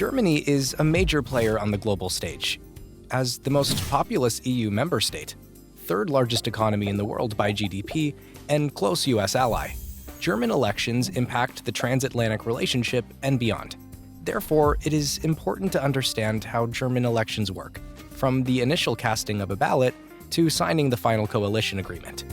Germany is a major player on the global stage. As the most populous EU member state, third largest economy in the world by GDP, and close US ally, German elections impact the transatlantic relationship and beyond. Therefore, it is important to understand how German elections work, from the initial casting of a ballot to signing the final coalition agreement.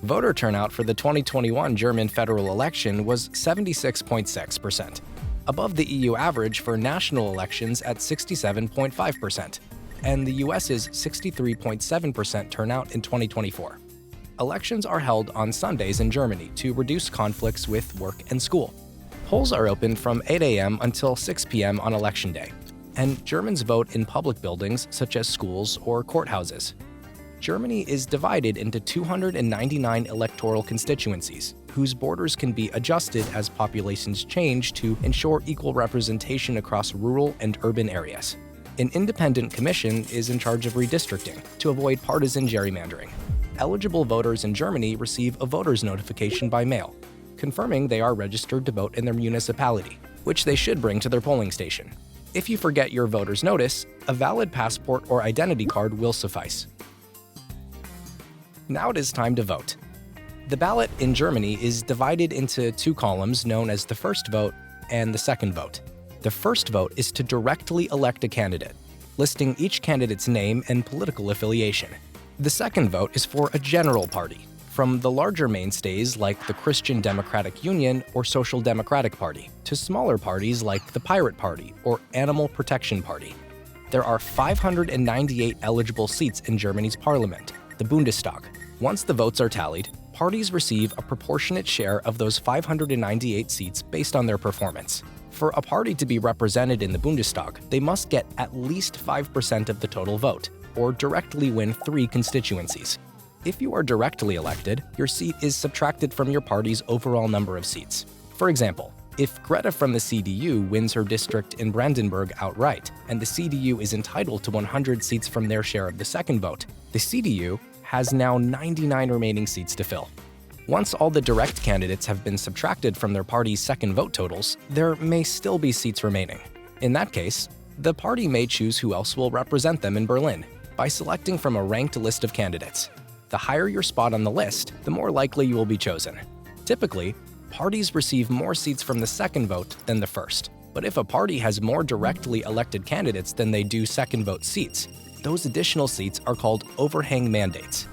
Voter turnout for the 2021 German federal election was 76.6%, above the EU average for national elections at 67.5%, and the US's 63.7% turnout in 2024. Elections are held on Sundays in Germany to reduce conflicts with work and school. Polls are open from 8 a.m. until 6 p.m. on Election Day, and Germans vote in public buildings such as schools or courthouses. Germany is divided into 299 electoral constituencies, whose borders can be adjusted as populations change to ensure equal representation across rural and urban areas. An independent commission is in charge of redistricting to avoid partisan gerrymandering. Eligible voters in Germany receive a voter's notification by mail, confirming they are registered to vote in their municipality, which they should bring to their polling station. If you forget your voter's notice, a valid passport or identity card will suffice. Now it is time to vote. The ballot in Germany is divided into two columns known as the first vote and the second vote. The first vote is to directly elect a candidate, listing each candidate's name and political affiliation. The second vote is for a general party, from the larger mainstays like the Christian Democratic Union or Social Democratic Party, to smaller parties like the Pirate Party or Animal Protection Party. There are 598 eligible seats in Germany's parliament, the Bundestag. Once the votes are tallied, parties receive a proportionate share of those 598 seats based on their performance. For a party to be represented in the Bundestag, they must get at least 5% of the total vote, or directly win 3 constituencies. If you are directly elected, your seat is subtracted from your party's overall number of seats. For example, if Greta from the CDU wins her district in Brandenburg outright, and the CDU is entitled to 100 seats from their share of the second vote, the CDU has now 99 remaining seats to fill. Once all the direct candidates have been subtracted from their party's second vote totals, there may still be seats remaining. In that case, the party may choose who else will represent them in Berlin by selecting from a ranked list of candidates. The higher your spot on the list, the more likely you will be chosen. Typically, parties receive more seats from the second vote than the first. But if a party has more directly elected candidates than they do second vote seats, those additional seats are called overhang mandates.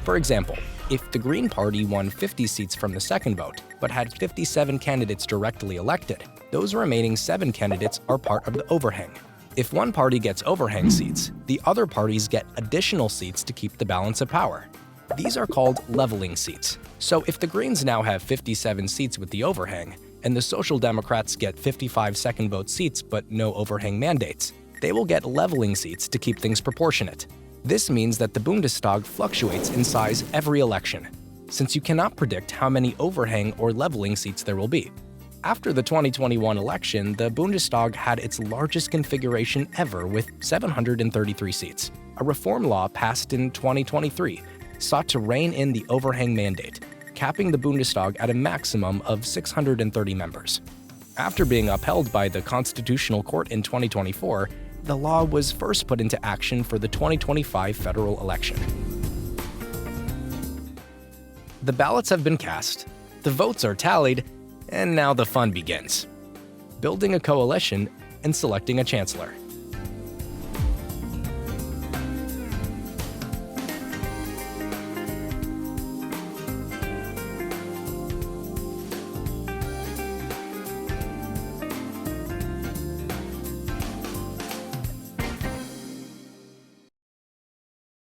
For example, if the Green Party won 50 seats from the second vote, but had 57 candidates directly elected, those remaining 7 candidates are part of the overhang. If one party gets overhang seats, the other parties get additional seats to keep the balance of power. These are called leveling seats. So if the Greens now have 57 seats with the overhang, and the Social Democrats get 55 second vote seats but no overhang mandates, they will get leveling seats to keep things proportionate. This means that the Bundestag fluctuates in size every election, since you cannot predict how many overhang or leveling seats there will be. After the 2021 election, the Bundestag had its largest configuration ever with 733 seats. A reform law passed in 2023 sought to rein in the overhang mandate, capping the Bundestag at a maximum of 630 members. After being upheld by the Constitutional Court in 2024, the law was first put into action for the 2025 federal election. The ballots have been cast, the votes are tallied, and now the fun begins. Building a coalition and selecting a chancellor.